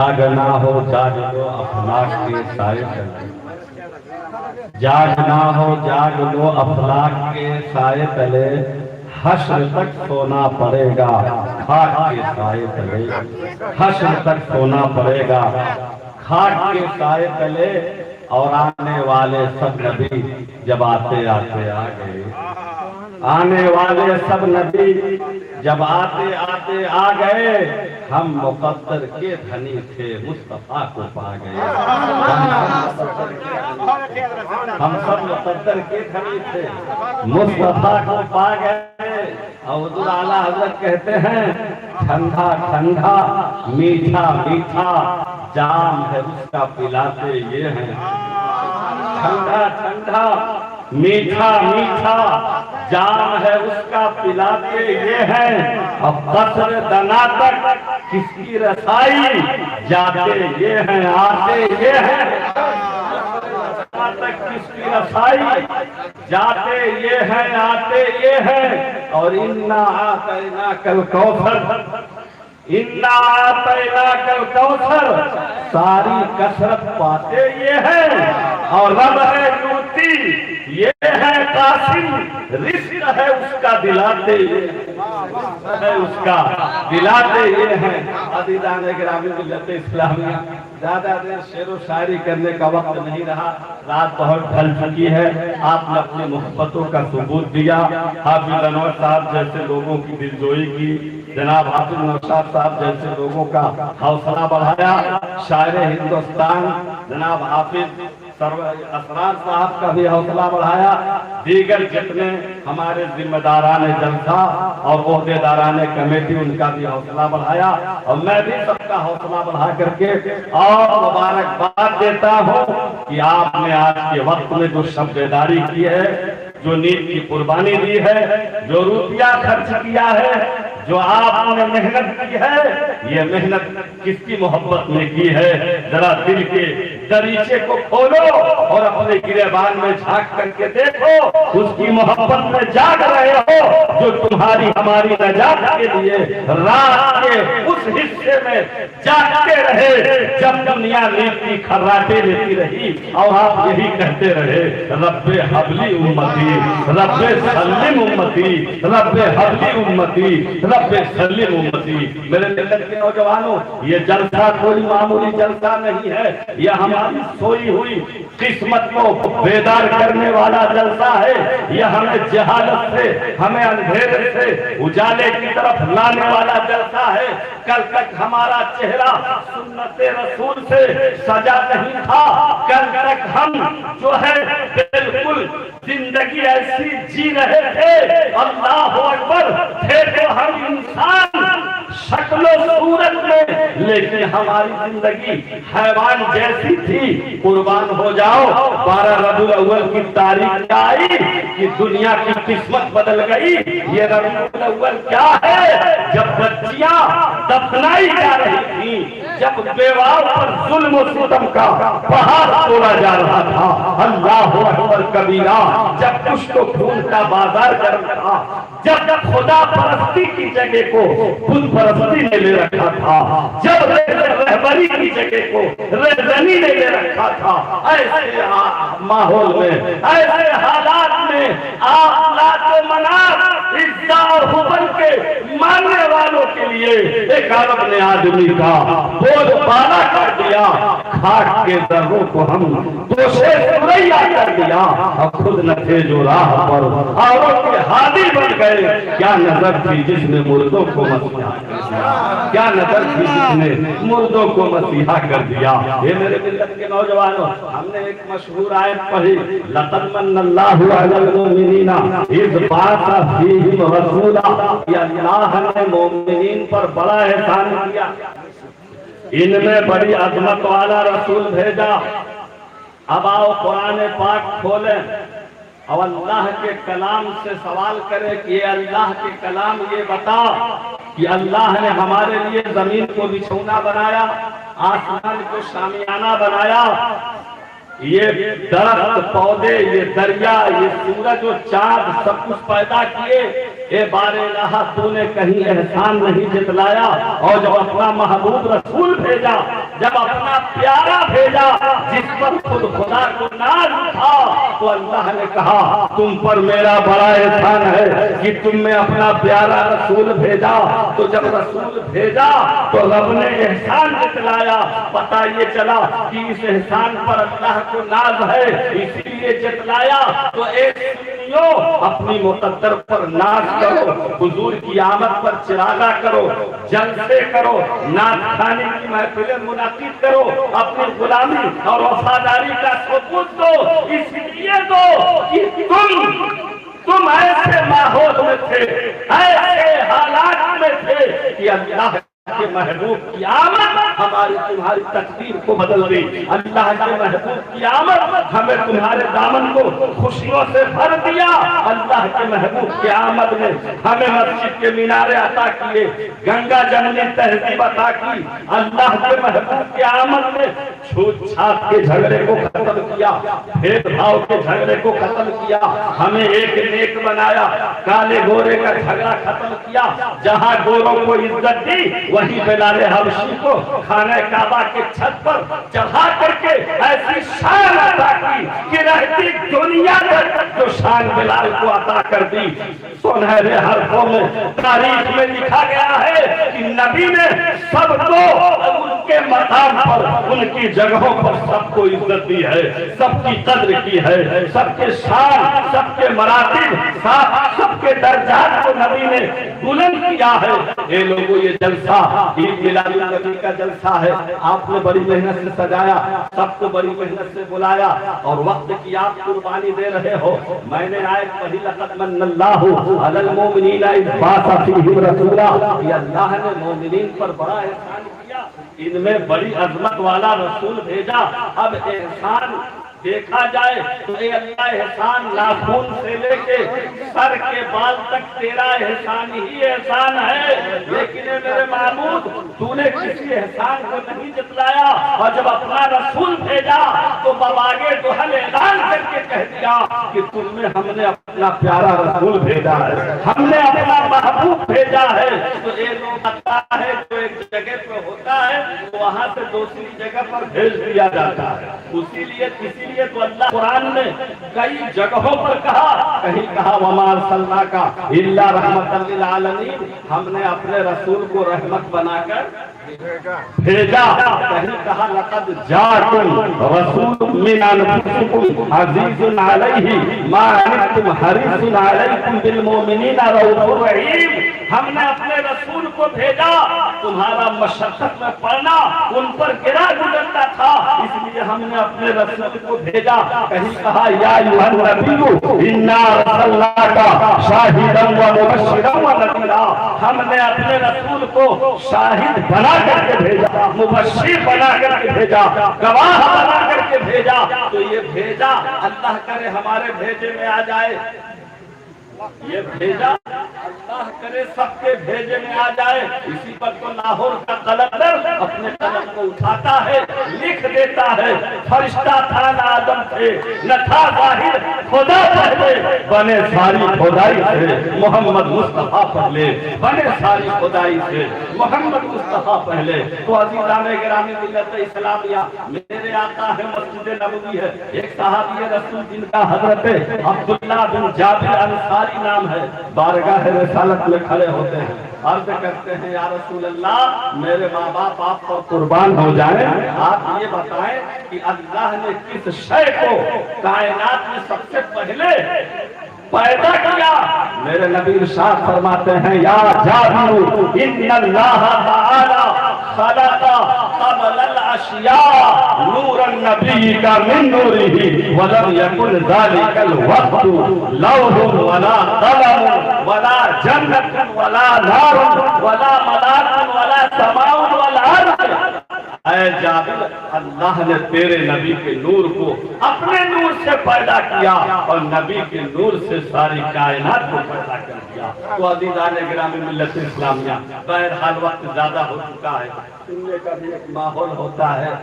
جاگنا ہو جاگ لو افلاک کے سائے تلے، جاگنا ہو جاگ لو افلاک کے سائے تلے، حشر تک سونا پڑے گا خاک کے سائے تلے، حشر تک سونا پڑے گا خاک کے سائے تلے، اور آنے والے سب نبی جب آتے آتے آ گئے، آنے والے سب نبی جب آتے آتے آ گئے، ہم مقدر کے دھنی تھے مصطفیٰ کو پا گئے، ہم سب مقدر کے دھنی تھے مصطفیٰ کو پا گئے۔ اور حضور اعلیٰ حضرت کہتے ہیں ٹھنڈا ٹھنڈا میٹھا میٹھا جام ہے اس کا پلاتے یہ ہیں، ٹھنڈا ٹھنڈا میٹھا میٹھا جام ہے اس کا پلاتے یہ ہیں، اب قصر دنا تک کس کی رسائی جاتے یہ ہیں آتے یہ ہیں، تک کس کی رسائی جاتے یہ ہیں آتے یہ ہیں، اور انا آتیناک الکوثر، انا آتیناک الکوثر ساری کثرت پاتے یہ ہیں، اور رب ہے یوتی یہ ہے قاسم، رزق ہے اس کا دلاتے ہے اس کا دلاتے یہ ہیں۔ عزیزان گرامی ملت اسلامیہ، زیادہ دیر شعر و شاعری کرنے کا وقت نہیں رہا، رات بہت ڈھل چکی ہے، آپ نے اپنی محبتوں کا ثبوت دیا، حافظ انور صاحب جیسے لوگوں کی دلجوئی کی، جناب حافظ نوشاد صاحب جیسے لوگوں کا حوصلہ بڑھایا، شاعر ہندوستان جناب حافظ اسرار صاحب کا بھی حوصلہ بڑھایا، دیگر جتنے ہمارے ذمہ داران جلسہ اور عہدیداران کمیٹی ان کا بھی حوصلہ بڑھایا، اور میں بھی سب کا حوصلہ بڑھا کر کے اور مبارکباد دیتا ہوں کہ آپ نے آج کے وقت میں جو شب بیداری کی ہے، جو نیند کی قربانی دی ہے، جو روپیہ خرچ کیا ہے، جو آپ نے محنت کی ہے، یہ محنت کس کی محبت میں کی ہے؟ ذرا دل کے دریچے کو کھولو اور اپنے گریبان میں جھانک کر کے دیکھو، اس کی محبت میں جاگ رہے ہو جو تمہاری ہماری نجات کے لیے رات کے اس حصے میں جاگتے رہے جب دنیا نیند کی کھراٹے لیتی رہی، اور آپ یہی کہتے رہے رب حبلی امتی، رب سلم امتی، رب حبلی امتی، رب سلم امتی۔ میرے ملت کے نوجوانوں، یہ جلسہ کوئی معمولی جلسہ نہیں ہے، یہ ہماری سوئی ہوئی قسمت کو بیدار کرنے والا جلسہ ہے، یہ ہمیں جہالت سے، ہمیں اندھیرے سے اجالے کی طرف لانے والا جلسہ ہے۔ کل تک ہمارا چہرہ سنت رسول سے سجا نہیں تھا، کل تک ہم جو ہے بالکل زندگی ایسی جی رہے تھے، اللہ اکبر، تھے تو ہم انسان شکل و صورت میں، لیکن ہماری زندگی حیوان جیسی تھی۔ قربان ہو جاؤ، 12 ربیع الاول کی تاریخ آئی کہ دنیا کی قسمت بدل گئی۔ یہ ربیع الاول کیا ہے؟ جب بچیاں دفنائی جا رہی تھیں، جب بیواؤں پر ظلم و ستم کا پہاڑ توڑا جا رہا تھا، اللہ اکبر کبیرہ، جب کچھ تو خون کا بازار گرم تھا، جب خدا پرستی کی جگہ کو خود پرستی نے لے رکھا تھا، جب رہبری کی جگہ کو رہزنی نے لے رکھا تھا، ایسے ماحول میں، ایسے حالات میں آپ لات و منات، عزا اور حبل کے ماننے والوں کے لیے ایک عرب نے آدمی کا بول بالا کر دیا، خاک کے ذروں کو ہم توشے سریا کر دیا، اور خود نہ تھے جو راہ پر اوروں کے ہادی بن گئے۔ کیا نظر تھی جس نے مردوں کو مسیحا کر دیا، کیا نظر تھی جس نے مردوں کو مسیحا کر دیا۔ یہ میرے ملت کے نوجوانوں، ہم نے ایک مشہور آیت پڑھی، لقد من اللہ علی المؤمنین اذ بعث فیہم رسولا، کہ اللہ نے مومنین پر بڑا احسان کیا، ان میں بڑی عظمت والا رسول بھیجا۔ اب آؤ قرآن پاک کھولیں اور اللہ کے کلام سے سوال کرے کہ اللہ کے کلام یہ بتا کہ اللہ نے ہمارے لیے زمین کو بچھونا بنایا، آسمان کو شامیانہ بنایا، یہ درخت پودے، یہ دریا، یہ سورج و چاند سب کچھ پیدا کیے، اے بار الہ تو نے کہیں احسان نہیں جتلایا، اور جب اپنا محبوب رسول بھیجا، جب اپنا پیارا بھیجا جس پر خود خدا کو ناز تھا، تو اللہ نے کہا تم پر میرا بڑا احسان ہے کہ تم میں اپنا پیارا رسول بھیجا۔ تو جب رسول بھیجا تو رب نے احسان جتلایا، پتہ یہ چلا کہ اس احسان پر اللہ کو ناز ہے، اسی لیے جتلایا۔ تو ایک سنیو اپنی مقدر پر ناز کرو، حضور کی آمد پر چراغا کرو، جلسے کرو، نعت خانی کی محفلیں منعقد کرو، اپنی غلامی اور وفاداری کا ثبوت دو، اس لیے دو کہ تم ایسے ماحول میں تھے، ایسے حالات میں تھے کہ اللہ کے محبوب کی آمد ہماری تمہاری تقدیر کو بدل دی۔ اللہ کے محبوب کی آمد ہمیں تمہارے دامن کو خوشیوں سے بھر دیا۔ اللہ کے محبوب کی آمد نے ہمیں مسجد کے مینارے عطا کیے، گنگا جمنی تہذیب عطا کی۔ اللہ کے محبوب کی آمد نے چھوٹ چھات کے جھگڑے کو ختم کیا، بھید بھاؤ کے جھگڑے کو ختم کیا، ہمیں ایک نیک بنایا، کالے گورے کا جھگڑا ختم کیا۔ جہاں گوروں کو عزت دی وہی بلال حبشی کو خانہ کعبہ کے چھت پر چڑھا کر کے ایسی شان عطا کی کہ رہتی دنیا تک جو شان بلال کو عطا کر دی۔ سنہرے حرفوں میں تاریخ میں لکھا گیا ہے کہ نبی نے سب کو ان کے مقام پر، ان کی جگہوں پر سب کو عزت دی ہے، سب کی قدر کی ہے، سب کے شان، سب کے مراتب، سب کے درجات کو نبی نے بلند کیا ہے۔ اے لوگوں، یہ جلسہ عید میلاد النبی کا جلسہ ہے، آپ نے بڑی محنت سے سجایا، سب کو بڑی محنت سے بلایا، اور وقت کی آپ قربانی دے رہے ہو۔ میں نے آیت پڑھی، لقد من اللہ علی المؤمنین اذ بعث فیہم رسولا، یہ اللہ نے مومنین پر بڑا احسان کیا، ان میں بڑی عظمت والا رسول بھیجا۔ اب احسان دیکھا جائے تو اے اللہ، احسان ناخن سے لے کے سر کے بال تک تیرا احسان ہی احسان ہے، لیکن اے میرے معبود، تو نے کسی احسان کو نہیں جتلایا، اور جب اپنا رسول بھیجا تو بباگے دوہل اعلان کر کے کہہ دیا کہ تم میں ہم نے اپنا پیارا رسول بھیجا ہے، ہم نے اپنا محبوب بھیجا ہے۔ تو یہ لوگ پتا ہے جو ایک جگہ پہ ہوتا ہے وہاں سے دوسری جگہ پر بھیج دیا جاتا ہے، اسی لیے تو اللہ قرآن نے کئی جگہوں پر کہا، کہیں کہا وَمَا أَرْسَلْنَاكَ إِلَّا رَحْمَةً لِلْعَالَمِينَ، ہم نے اپنے رسول کو رحمت بنا کر بھیجا، کہیں کہا لَقَدْ جَاءَكُمْ رَسُولٌ مِّنْ أَنفُسِكُمْ عَزِيزٌ عَلَيْهِ مَا عَنِتُّمْ حَرِيصٌ عَلَيْكُمْ بِالْمُؤْمِنِينَ رَءُوفٌ رَحِيمٌ، ہم نے اپنے رسول کو بھیجا، تمہارا مشقت میں پڑنا ان پر گرا گزرتا تھا، اس لیے ہم نے اپنے رسول کو بھیجا۔ کہیں کہا یا ایھا النبی انا ارسلناک شاہدا ومبشرا ونذیرا، ہم نے اپنے رسول کو شاہد بنا کر کے بھیجا، مبشر بنا کر کے بھیجا، گواہ بنا کر کے بھیجا۔ تو یہ بھیجا اللہ کرے ہمارے بھیجے میں آ جائے، یہ بھیجا اللہ کرے سب کے بھیجے میں آ جائے۔ اسی پر تو لاہور کا قلندر اپنے قلم کو اٹھاتا ہے، لکھ دیتا ہے، فرشتہ تھا نہ آدم تھے، نہ تھا ظاہر خدا پہلے، بنے ساری خدائی سے محمد مصطفیٰ پہلے، بنے ساری خدائی سے محمد مصطفیٰ پہلے۔ تو عزیزان گرامی ملت اسلامیہ، میرے آقا ہے، مسجد نبوی ہے، ایک صحابی رسول جن کا حضرت عبداللہ بن جابر انصاری نام ہے، بارگاہ رسالت میں کھڑے ہوتے ہیں، عرض کرتے ہیں یا رسول اللہ، میرے ماں باپ آپ پر قربان ہو جائیں، آپ یہ بتائیں کہ اللہ نے کس شے کو کائنات میں سب سے پہلے پیدا کیا؟ میرے نبی ارشاد فرماتے ہیں یا جابر ان اللہ تعالی خلق قبل الاشیاء نور النبی کا من نورہ ولم یکن ذلک الوقت لوح ولا قلم ولا جنت ولا نار ولا ملاک ولا سماء ولا ارض۔ اے جابر، اللہ نے تیرے نبی کے نور کو اپنے نور سے پیدا کیا اور نبی کے نور سے ساری کائنات کو پیدا کر دیا۔ تو عزیزان گرامی ملت اسلامیہ، بہرحال وقت زیادہ ہو چکا ہے، سننے کا بھی ایک ماحول ہوتا ہے۔